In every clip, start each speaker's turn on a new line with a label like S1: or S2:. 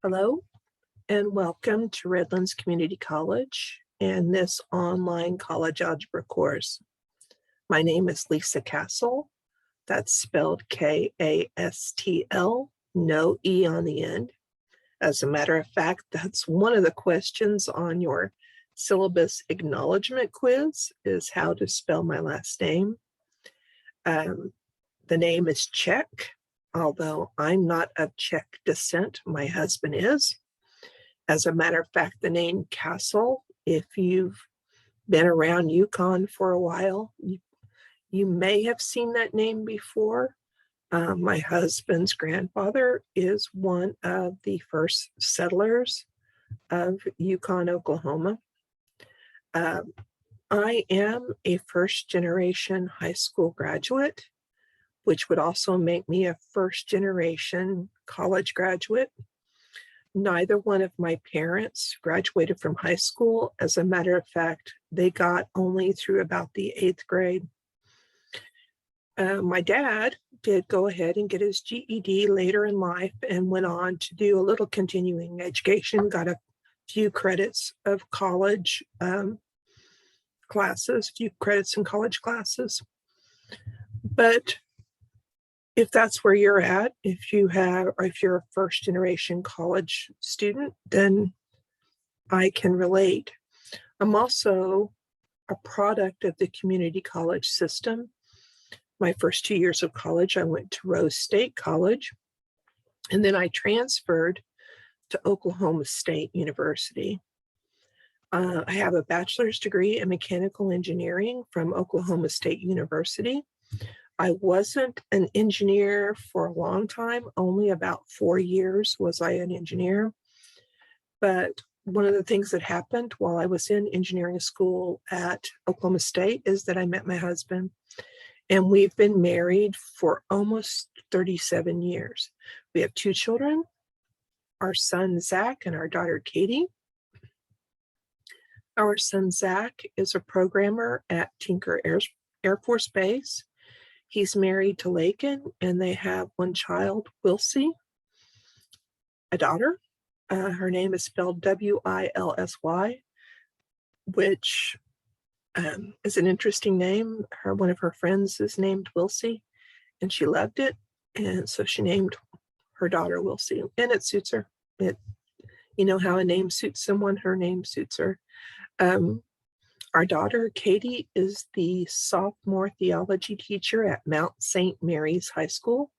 S1: Hello and welcome to Redlands Community College and this online college algebra course. My name is Lisa Castle. That's spelled K-A-S-T-L, no E on the end. As a matter of fact, that's one of the questions on your syllabus acknowledgement quiz is how to spell my last name. The name is Czech, although I'm not of Czech descent. My husband is. As a matter of fact, the name Castle, if you've been around Yukon for a while, you may have seen that name before. My husband's grandfather is one of the first settlers of Yukon, Oklahoma. I am a first-generation high school graduate, which would also make me a first-generation college graduate. Neither one of my parents graduated from high school. As a matter of fact, they got only through about the 8th grade. My dad did go ahead and get his GED later in life and went on to do a little continuing education, got a few credits of college classes, few credits in college classes. But if that's where you're at, if you're a first generation college student, then I can relate. I'm also a product of the community college system. My first 2 years of college, I went to Rose State College, and then I transferred to Oklahoma State University. I have a bachelor's degree in mechanical engineering from Oklahoma State University. I wasn't an engineer for a long time, only about 4 years was I an engineer. But one of the things that happened while I was in engineering school at Oklahoma State is that I met my husband, and we've been married for almost 37 years. We have 2 children, our son Zach and our daughter Katie. Our son Zach is a programmer at Tinker Air Force Base. He's married to Lakin, and they have 1 child, Wilsey, a daughter. Her name is spelled W-I-L-S-Y, which is an interesting name. One of her friends is named Wilsey, and she loved it, and so she named her daughter Wilsey, and it suits her. You know how a name suits someone, her name suits her. Our daughter, Katie, is the sophomore theology teacher at Mount St. Mary's High School.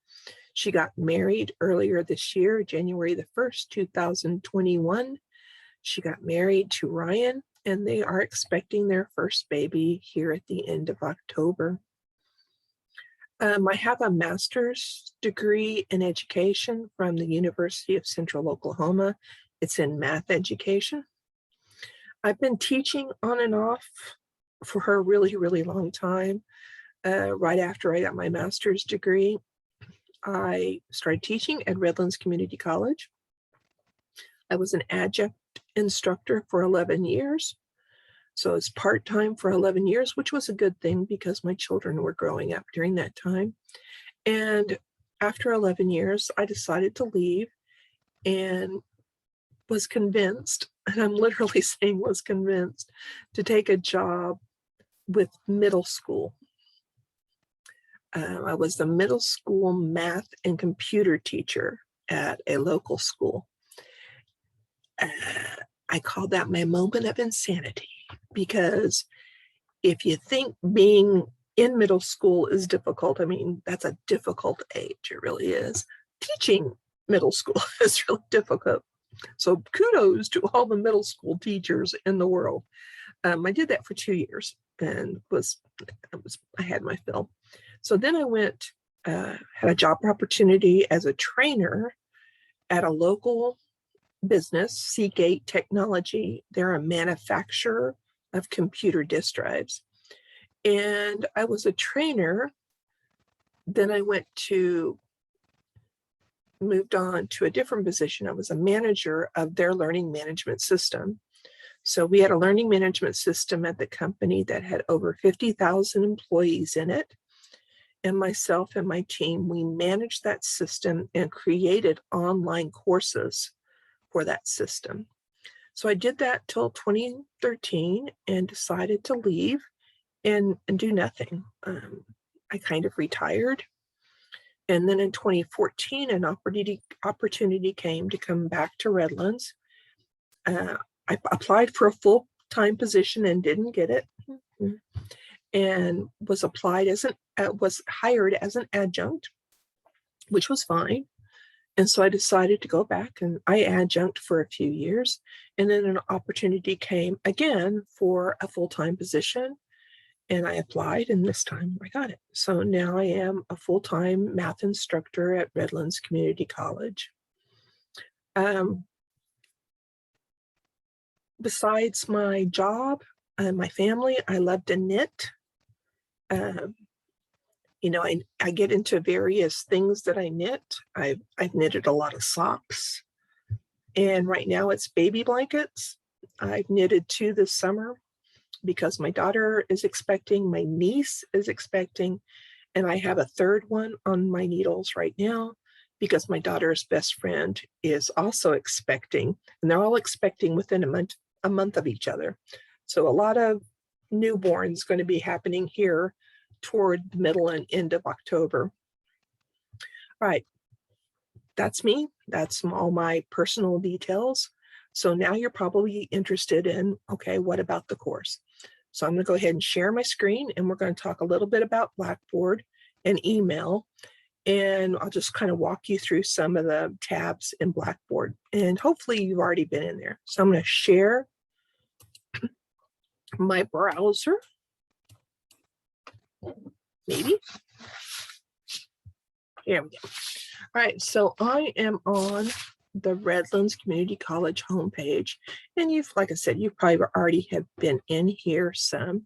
S1: She got married earlier this year, January the 1st, 2021. She got married to Ryan, and they are expecting their first baby here at the end of October. I have a master's degree in education from the University of Central Oklahoma. It's in math education. I've been teaching on and off for a really, really long time. Right after I got my master's degree, I started teaching at Redlands Community College. I was an adjunct instructor for 11 years. So it's part-time for 11 years, which was a good thing because my children were growing up during that time. And after 11 years, I decided to leave and was convinced, and I'm literally saying was convinced, to take a job with middle school. I was the middle school math and computer teacher at a local school. I called that my moment of insanity, because if you think being in middle school is difficult, I mean, that's a difficult age, it really is. Teaching middle school is really difficult. So kudos to all the middle school teachers in the world. I did that for 2 years and I had my fill. So then I went, had a job opportunity as a trainer at a local business, Seagate Technology. They're a manufacturer of computer disk drives. And I was a trainer. Then I moved on to a different position. I was a manager of their learning management system. So we had a learning management system at the company that had over 50,000 employees in it. And myself and my team, we managed that system and created online courses for that system. So I did that till 2013 and decided to leave and do nothing. I kind of retired. And then in 2014, an opportunity came to come back to Redlands. I applied for a full-time position and didn't get it, and was hired as an adjunct, which was fine. And so I decided to go back, and I adjunct for a few years. And then an opportunity came again for a full-time position, and I applied, and this time I got it. So now I am a full-time math instructor at Redlands Community College. Besides my job and my family, I love to knit. You know, I get into various things that I knit. I've knitted a lot of socks, and right now it's baby blankets. I've knitted 2 this summer because my daughter is expecting, my niece is expecting, and I have a 3rd one on my needles right now because my daughter's best friend is also expecting, and they're all expecting within a month of each other. So a lot of newborns going to be happening here toward the middle and end of October. All right, that's me. That's all my personal details. So now you're probably interested in, okay, what about the course? So I'm going to go ahead and share my screen, and we're going to talk a little bit about Blackboard and email. And I'll just kind of walk you through some of the tabs in Blackboard. And hopefully you've already been in there. So I'm going to share my browser. Maybe. Here we go. All right, so I am on the Redlands Community College homepage. And like I said, you probably already have been in here some.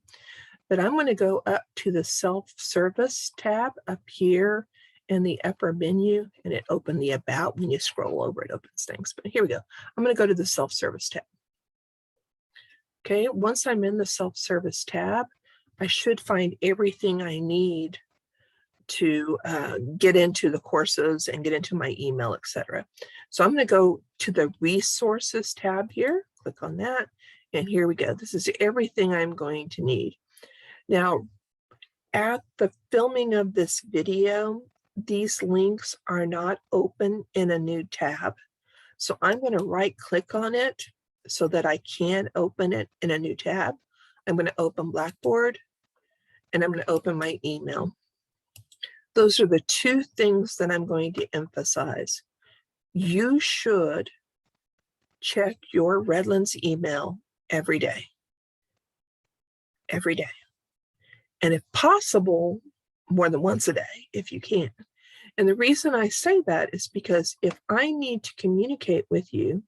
S1: But I'm going to go up to the self-service tab up here in the upper menu, and it opened the About. When you scroll over, it opens things. But here we go. I'm going to go to the self-service tab. Okay, once I'm in the self-service tab, I should find everything I need to get into the courses and get into my email, etc. So I'm going to go to the resources tab here, click on that, and here we go. This is everything I'm going to need. Now, at the filming of this video, these links are not open in a new tab. So I'm going to right click on it so that I can open it in a new tab. I'm going to open Blackboard, and I'm going to open my email. Those are the 2 things that I'm going to emphasize. You should check your Redlands email every day. Every day. And if possible, more than once a day, if you can. And the reason I say that is because if I need to communicate with you,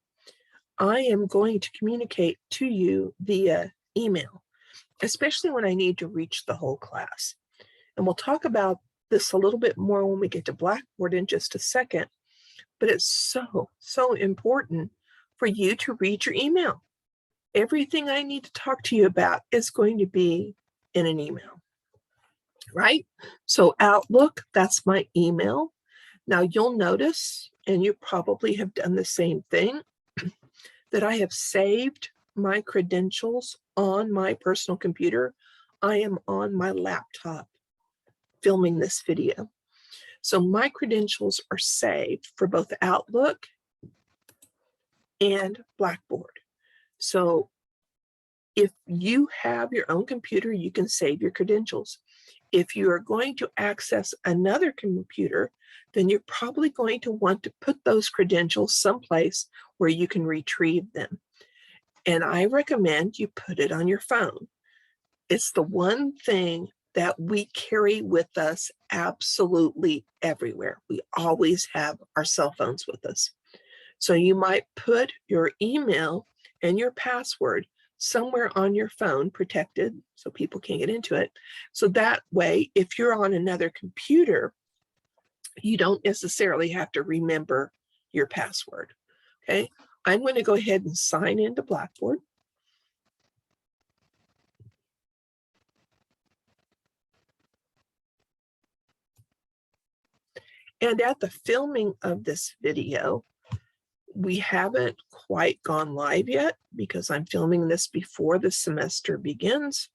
S1: I am going to communicate to you via email, especially when I need to reach the whole class. And we'll talk about this a little bit more when we get to Blackboard in just a second, but it's so important for you to read your email. Everything I need to talk to you about is going to be in an email, right? So Outlook, that's my email. Now you'll notice, and you probably have done the same thing, that I have saved my credentials on my personal computer. I am on my laptop filming this video. So my credentials are saved for both Outlook and Blackboard. So if you have your own computer, you can save your credentials. If you are going to access another computer, then you're probably going to want to put those credentials someplace where you can retrieve them. And I recommend you put it on your phone. It's the one thing that we carry with us absolutely everywhere. We always have our cell phones with us. So you might put your email and your password somewhere on your phone, protected, so people can't get into it. So that way, if you're on another computer, you don't necessarily have to remember your password. Okay, I'm going to go ahead and sign into Blackboard. And at the filming of this video, We haven't quite gone live yet because I'm filming this before the semester begins.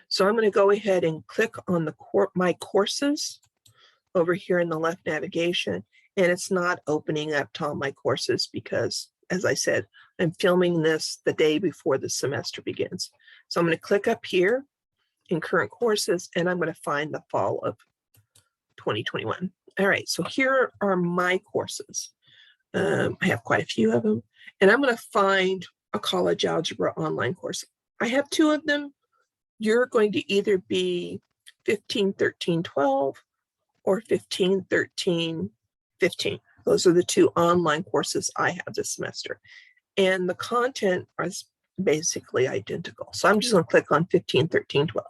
S1: So I'm going to go ahead and click on the my courses over here in the left navigation, and it's not opening up to all my courses because, as I said, I'm filming this the day before the semester begins. So I'm going to click up here in current courses, and I'm going to find the fall of 2021. All right, so here are my courses. I have quite a few of them, and I'm going to find a college algebra online course. I have 2 of them. You're going to either be 15, 13, 12 or 15, 13, 15. Those are the 2 online courses I have this semester. And the content is basically identical. So I'm just going to click on 15, 13, 12.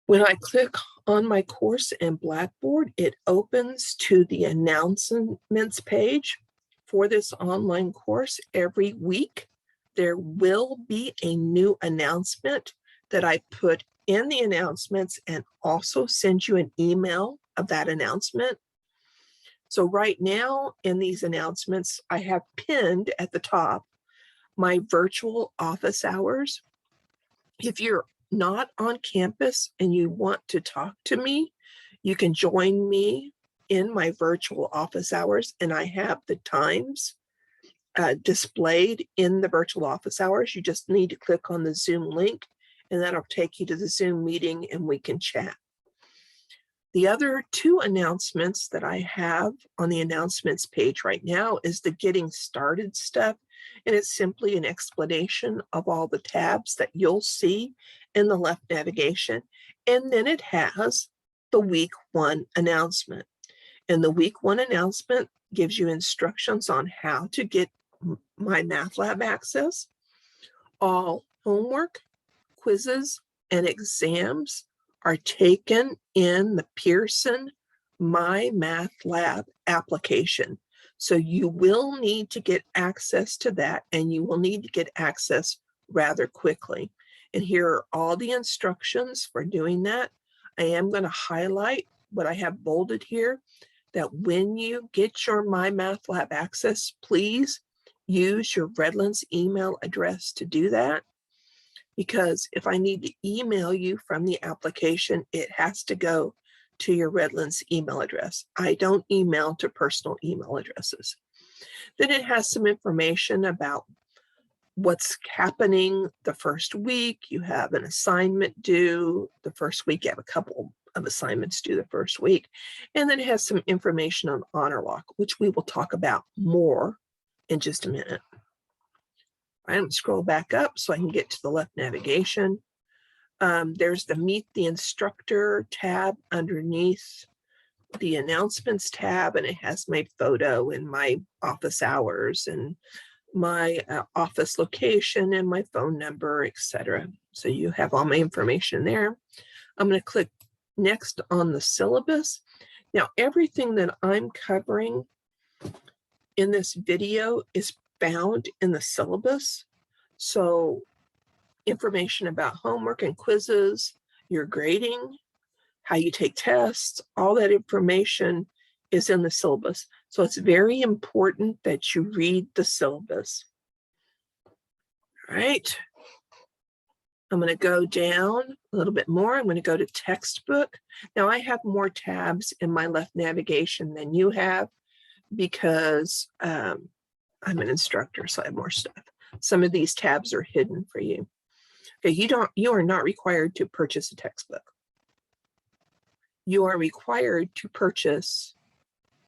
S1: When I click on my course in Blackboard, it opens to the announcements page for this online course. Every week, there will be a new announcement that I put in the announcements and also send you an email of that announcement. So right now in these announcements, I have pinned at the top my virtual office hours. If you're not on campus and you want to talk to me, you can join me in my virtual office hours, and I have the times displayed in the virtual office hours. You just need to click on the Zoom link, and that'll take you to the Zoom meeting and we can chat. The other 2 announcements that I have on the announcements page right now is the getting started stuff. And it's simply an explanation of all the tabs that you'll see in the left navigation. And then it has the week 1 announcement. And the week 1 announcement gives you instructions on how to get my Math Lab access. All homework, quizzes, and exams are taken in the Pearson My Math Lab application. So you will need to get access to that, and you will need to get access rather quickly. And here are all the instructions for doing that. I am going to highlight what I have bolded here, that when you get your My Math Lab access, please use your Redlands email address to do that. Because if I need to email you from the application, it has to go to your Redlands email address. I don't email to personal email addresses. Then it has some information about what's happening the first week. You have an assignment due the first week. You have a couple of assignments due the first week. And then it has some information on Honor Lock, which we will talk about more in just a minute. I'm going to scroll back up so I can get to the left navigation. There's the Meet the Instructor tab underneath the Announcements tab, and it has my photo and my office hours and my office location and my phone number, etc. So you have all my information there. I'm going to click next on the syllabus. Now, everything that I'm covering in this video is found in the syllabus. So information about homework and quizzes, your grading, how you take tests, all that information is in the syllabus. So it's very important that you read the syllabus. All right. I'm going to go down a little bit more. I'm going to go to textbook. Now I have more tabs in my left navigation than you have because I'm an instructor, so I have more stuff. Some of these tabs are hidden for you. Okay, you are not required to purchase a textbook. You are required to purchase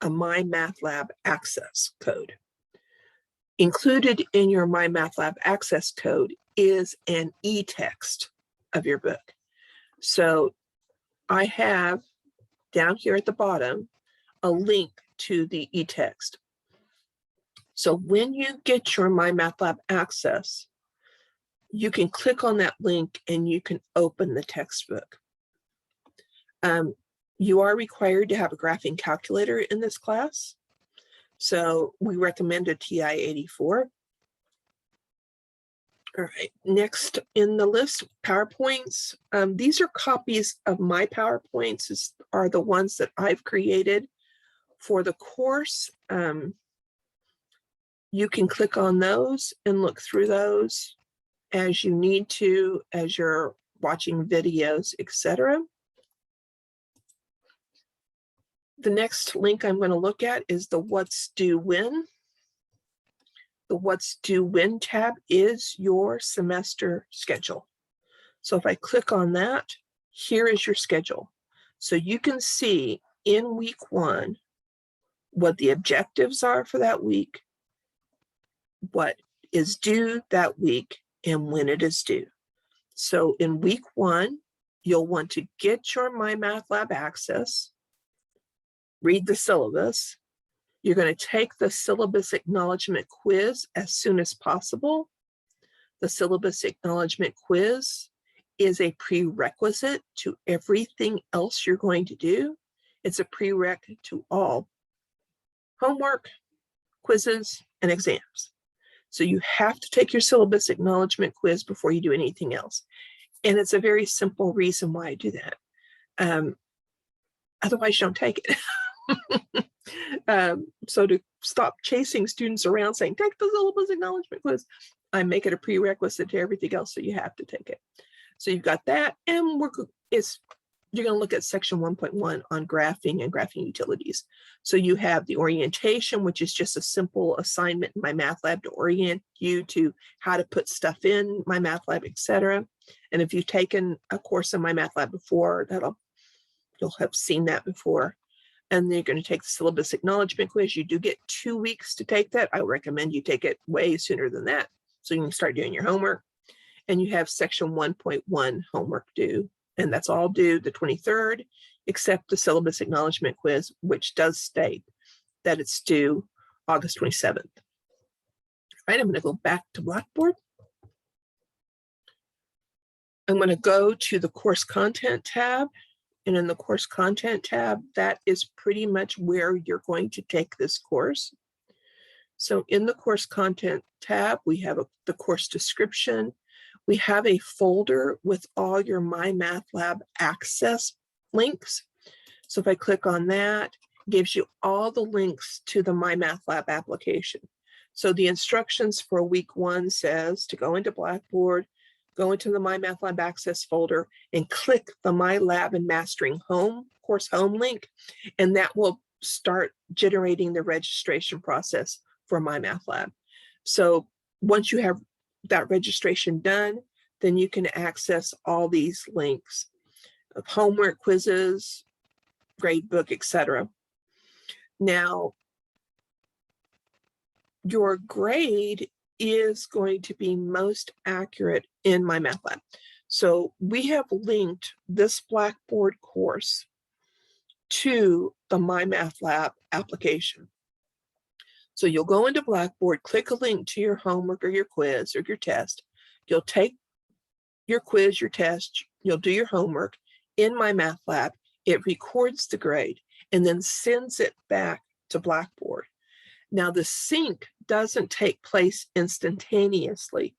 S1: a My Math Lab access code. Included in your My Math Lab access code is an e-text of your book. So I have down here at the bottom a link to the e-text. So when you get your My Math Lab access, you can click on that link and you can open the textbook. You are required to have a graphing calculator in this class. So we recommend a TI-84. All right, next in the list, PowerPoints. These are copies of my PowerPoints, are the ones that I've created For the course, you can click on those and look through those as you need to, as you're watching videos, etc. The next link I'm going to look at is the What's Due When. The What's Due When tab is your semester schedule. So if I click on that, here is your schedule. So you can see in week 1 what the objectives are for that week, what is due that week, and when it is due. So in week 1, you'll want to get your MyMathLab access, read the syllabus. You're going to take the syllabus acknowledgement quiz as soon as possible. The syllabus acknowledgement quiz is a prerequisite to everything else you're going to do. It's a prereq to all homework, quizzes, and exams. So you have to take your syllabus acknowledgement quiz before you do anything else. And it's a very simple reason why I do that. Otherwise, you don't take it. So to stop chasing students around saying, take the syllabus acknowledgement quiz, I make it a prerequisite to everything else, so you have to take it. So you've got that, and you're going to look at section 1.1 on graphing and graphing utilities. So you have the orientation, which is just a simple assignment in MyMathLab to orient you to how to put stuff in MyMathLab, etc. And if you've taken a course in MyMathLab before, you'll have seen that before. And then you're going to take the syllabus acknowledgement quiz. You do get 2 weeks to take that. I recommend you take it way sooner than that, so you can start doing your homework. And you have section 1.1 homework due, and that's all due the 23rd, except the syllabus acknowledgement quiz, which does state that it's due August 27th. All right, I'm going to go back to Blackboard. I'm going to go to the course content tab. And in the course content tab, that is pretty much where you're going to take this course. So in the course content tab, we have the course description. We have a folder with all your MyMathLab access links. So if I click on that, it gives you all the links to the MyMathLab application. So the instructions for week 1 says to go into Blackboard, go into the MyMathLab access folder, and click the MyLab and Mastering Home course home link, and that will start generating the registration process for MyMathLab. So once you have that registration done, then you can access all these links of homework, quizzes, gradebook, etc. Now, your grade is going to be most accurate in MyMathLab. So we have linked this Blackboard course to the MyMathLab application. So you'll go into Blackboard, click a link to your homework or your quiz or your test. You'll take your quiz, your test, you'll do your homework in MyMathLab. It records the grade and then sends it back to Blackboard. Now the sync doesn't take place instantaneously.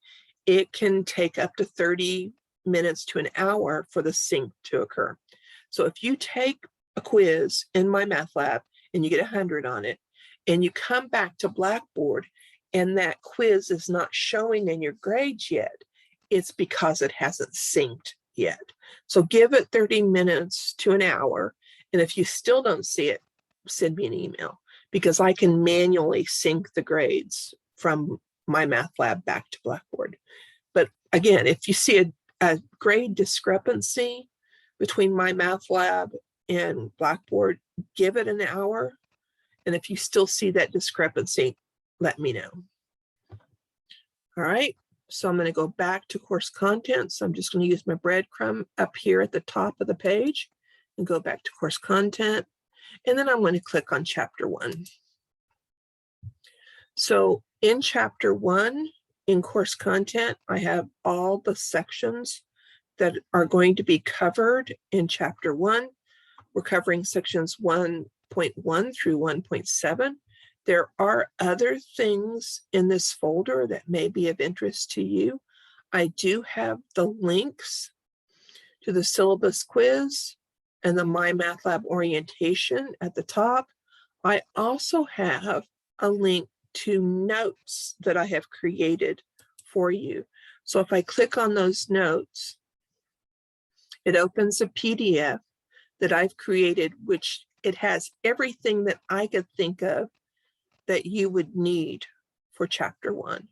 S1: It can take up to 30 minutes to an hour for the sync to occur. So if you take a quiz in MyMathLab and you get 100 on it, and you come back to Blackboard and that quiz is not showing in your grades yet, it's because it hasn't synced yet. So give it 30 minutes to an hour. And if you still don't see it, send me an email, because I can manually sync the grades from MyMathLab back to Blackboard. But again, if you see a grade discrepancy between MyMathLab and Blackboard, give it an hour. And if you still see that discrepancy, let me know. All right, so I'm going to go back to course content. So I'm just going to use my breadcrumb up here at the top of the page and go back to course content. And then I'm going to click on chapter 1. So in chapter 1, in course content, I have all the sections that are going to be covered in chapter 1. We're covering sections 1.1 through 1.7. There are other things in this folder that may be of interest to you. I do have the links to the syllabus quiz and the MyMathLab orientation at the top. I also have a link to notes that I have created for you. So if I click on those notes, it opens a PDF that I've created, which it has everything that I could think of that you would need for chapter 1.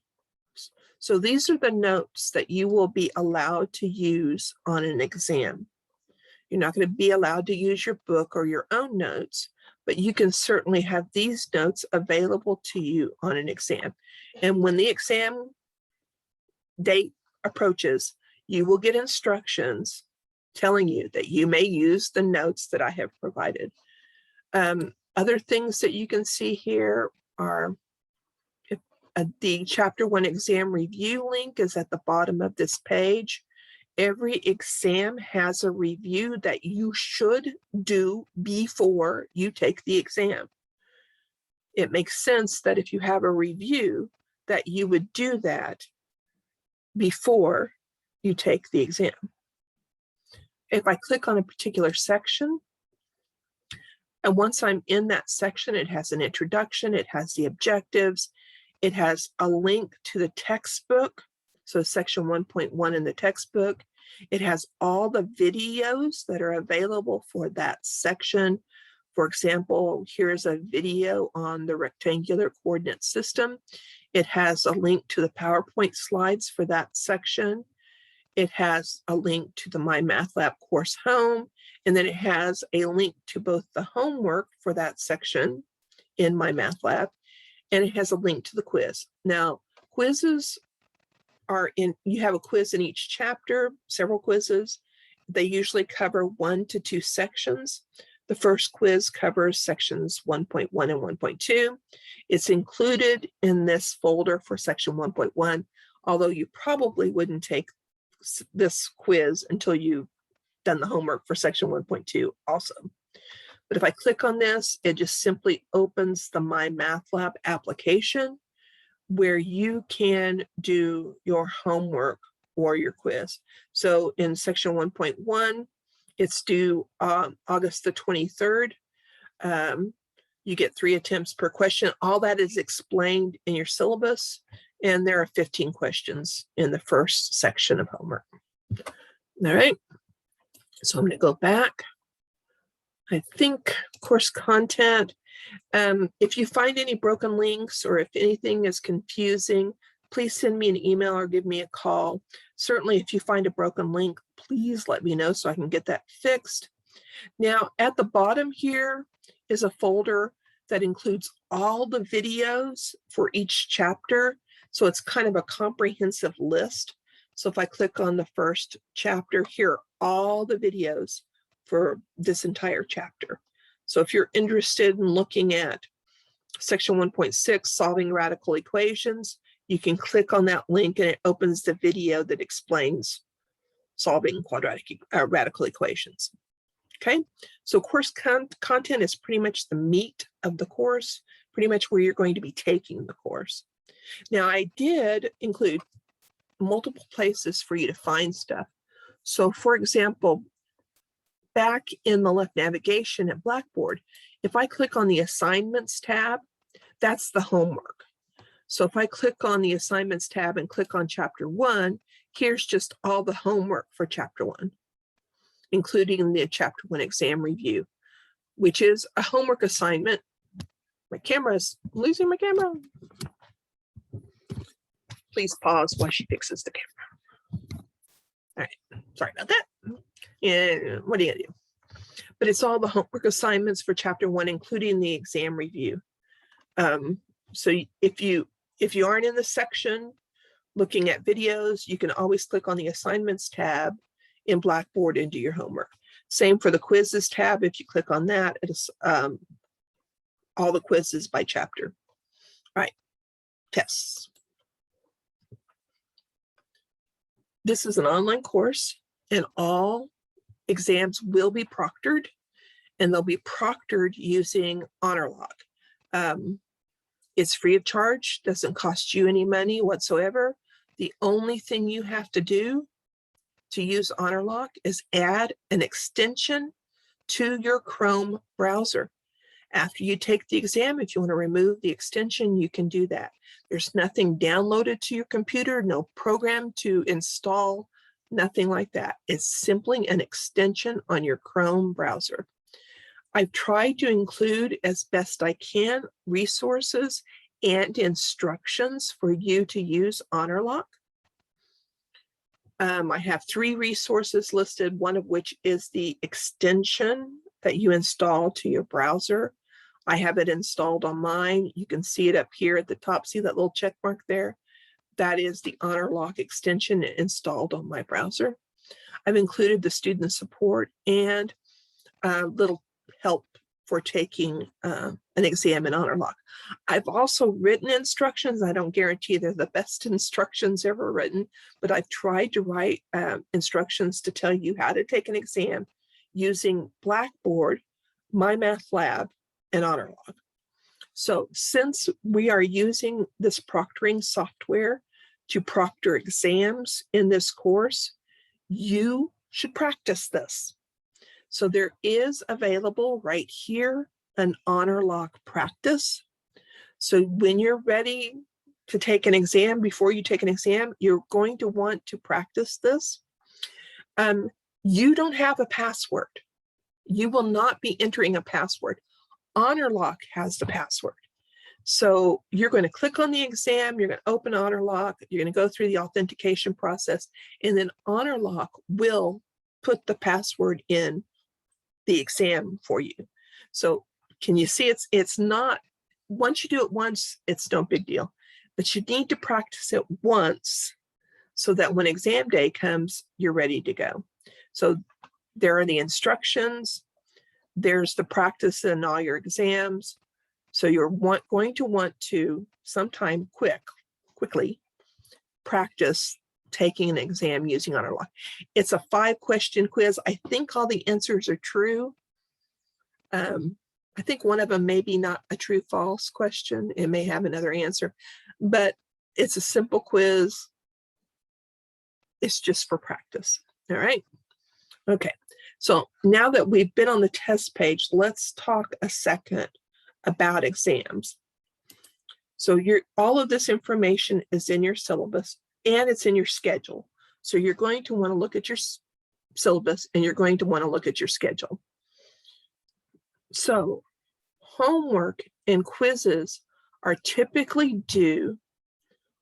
S1: So these are the notes that you will be allowed to use on an exam. You're not going to be allowed to use your book or your own notes, but you can certainly have these notes available to you on an exam. And when the exam date approaches, you will get instructions telling you that you may use the notes that I have provided. Other things that you can see here are the chapter 1 exam review link is at the bottom of this page. Every exam has a review that you should do before you take the exam. It makes sense that if you have a review that you would do that before you take the exam. If I click on a particular section, and once I'm in that section, it has an introduction, it has the objectives, it has a link to the textbook. So section 1.1 in the textbook. It has all the videos that are available for that section. For example, here's a video on the rectangular coordinate system. It has a link to the PowerPoint slides for that section. It has a link to the MyMathLab course home, and then it has a link to both the homework for that section in MyMathLab, and it has a link to the quiz. Now, quizzes are you have a quiz in each chapter, several quizzes. They usually cover 1 to 2 sections. The first quiz covers sections 1.1 and 1.2. It's included in this folder for section 1.1, although you probably wouldn't take this quiz until you've done the homework for section 1.2 also. But if I click on this, it just simply opens the MyMathLab application where you can do your homework or your quiz. So in section 1.1, it's due August the 23rd. You get 3 attempts per question. All that is explained in your syllabus, and there are 15 questions in the first section of homework. All right, so I'm going to go back. I think course content. If you find any broken links or if anything is confusing, please send me an email or give me a call. Certainly, if you find a broken link, please let me know so I can get that fixed. Now, at the bottom here is a folder that includes all the videos for each chapter. So it's kind of a comprehensive list. So if I click on the first chapter, here are all the videos for this entire chapter. So if you're interested in looking at section 1.6, solving radical equations, you can click on that link and it opens the video that explains solving radical equations. Okay, so course content is pretty much the meat of the course, pretty much where you're going to be taking the course. Now, I did include multiple places for you to find stuff. So for example, back in the left navigation at Blackboard, if I click on the assignments tab, that's the homework. So if I click on the assignments tab and click on chapter 1, here's just all the homework for chapter 1, including the chapter 1 exam review, which is a homework assignment. My camera's losing my camera. Please pause while she fixes the camera. All right, sorry about that. And what are you gonna do? But it's all the homework assignments for chapter 1, including the exam review. So if you aren't in the section looking at videos, you can always click on the assignments tab in Blackboard and do your homework. Same for the quizzes tab. If you click on that, it's all the quizzes by chapter. All right, tests. This is an online course, and all exams will be proctored, and they'll be proctored using HonorLog. It's free of charge, doesn't cost you any money whatsoever. The only thing you have to do to use HonorLog is add an extension to your Chrome browser. After you take the exam, if you want to remove the extension, you can do that. There's nothing downloaded to your computer, no program to install, nothing like that. It's simply an extension on your Chrome browser. I've tried to include as best I can resources and instructions for you to use HonorLock. I have 3 resources listed, one of which is the extension that you install to your browser. I have it installed on mine. You can see it up here at the top. See that little check mark there? That is the HonorLock extension installed on my browser. I've included the student support and a little help for taking an exam in HonorLock. I've also written instructions. I don't guarantee they're the best instructions ever written, but I've tried to write instructions to tell you how to take an exam using Blackboard, MyMathLab, and HonorLock. So since we are using this proctoring software to proctor exams in this course, you should practice this. So there is available right here an HonorLock practice. So when you're ready to take an exam, before you take an exam, you're going to want to practice this. You don't have a password. You will not be entering a password. HonorLock has the password. So you're going to click on the exam, you're going to open HonorLock, you're going to go through the authentication process, and then HonorLock will put the password in the exam for you. So can you see it's not, once you do it once, it's no big deal, but you need to practice it once so that when exam day comes, you're ready to go. So there are the instructions, there's the practice in all your exams. So you're going to want to sometime quickly practice taking an exam using HonorLock. It's a 5-question quiz. I think all the answers are true. I think one of them may be not a true false question. It may have another answer, but it's a simple quiz. It's just for practice. All right. Okay. So now that we've been on the test page, let's talk a second about exams. So all of this information is in your syllabus and it's in your schedule. So you're going to want to look at your syllabus and you're going to want to look at your schedule. So homework and quizzes are typically due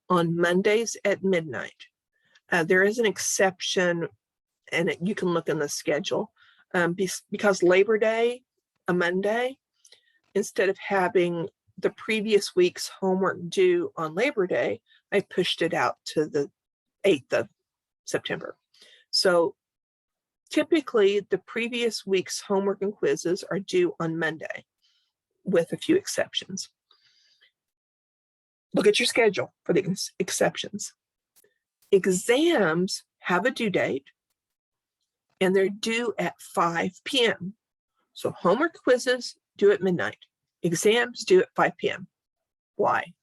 S1: on Mondays at midnight. There is an exception, and you can look in the schedule, because Labor Day, a Monday, instead of having the previous week's homework due on Labor Day, I pushed it out to the 8th of September. So typically the previous week's homework and quizzes are due on Monday, with a few exceptions. Look at your schedule for the exceptions. Exams have a due date and they're due at 5 p.m. So homework quizzes due at midnight. Exams due at 5 p.m. Why?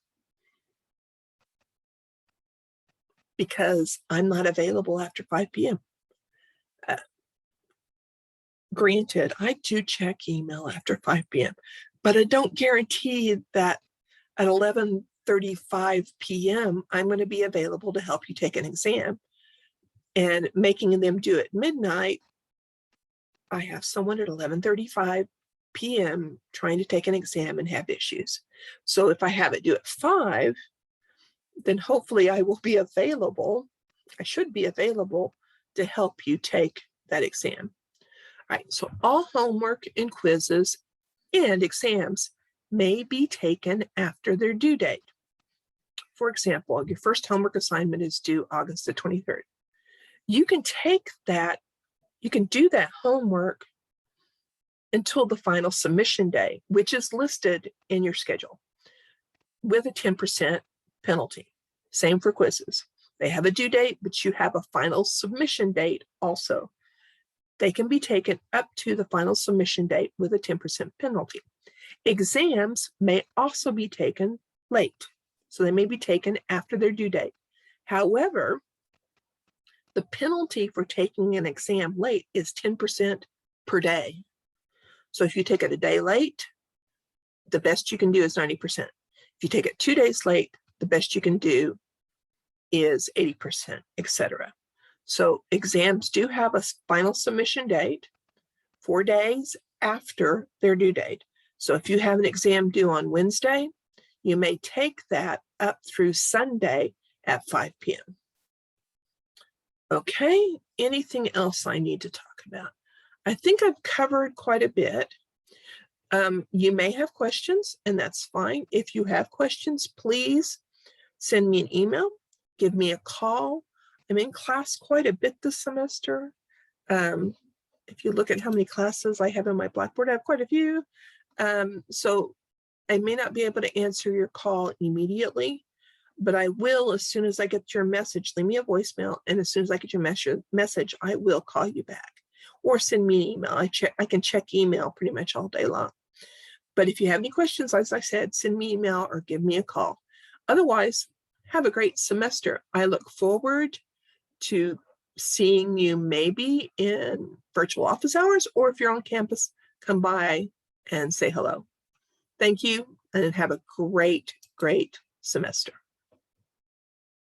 S1: Because I'm not available after 5 p.m. Granted, I do check email after 5 p.m., but I don't guarantee that at 11:35 p.m. I'm going to be available to help you take an exam. And making them due at midnight, I have someone at 11:35 p.m. trying to take an exam and have issues. So if I have it due at 5, then hopefully I will be available. I should be available to help you take that exam. All right, so all homework and quizzes and exams may be taken after their due date. For example, your first homework assignment is due August the 23rd. You can take that, you can do that homework until the final submission day, which is listed in your schedule, with a 10% penalty. Same for quizzes. They have a due date, but you have a final submission date also. They can be taken up to the final submission date with a 10% penalty. Exams may also be taken late, so they may be taken after their due date. However, the penalty for taking an exam late is 10% per day. So if you take it a day late, the best you can do is 90%. If you take it 2 days late, the best you can do is 80%, etc. So exams do have a final submission date 4 days after their due date. So if you have an exam due on Wednesday, you may take that up through Sunday at 5 p.m. Okay, anything else I need to talk about? I think I've covered quite a bit. You may have questions, and that's fine. If you have questions, please send me an email, give me a call. I'm in class quite a bit this semester. If you look at how many classes I have in my Blackboard, I have quite a few. So I may not be able to answer your call immediately, but I will as soon as I get your message. Leave me a voicemail, and as soon as I get your message, I will call you back. Or send me an email. I can check email pretty much all day long. But if you have any questions, as I said, send me an email or give me a call. Otherwise, have a great semester. I look forward to seeing you maybe in virtual office hours, or if you're on campus, come by and say hello. Thank you, and have a great, great semester.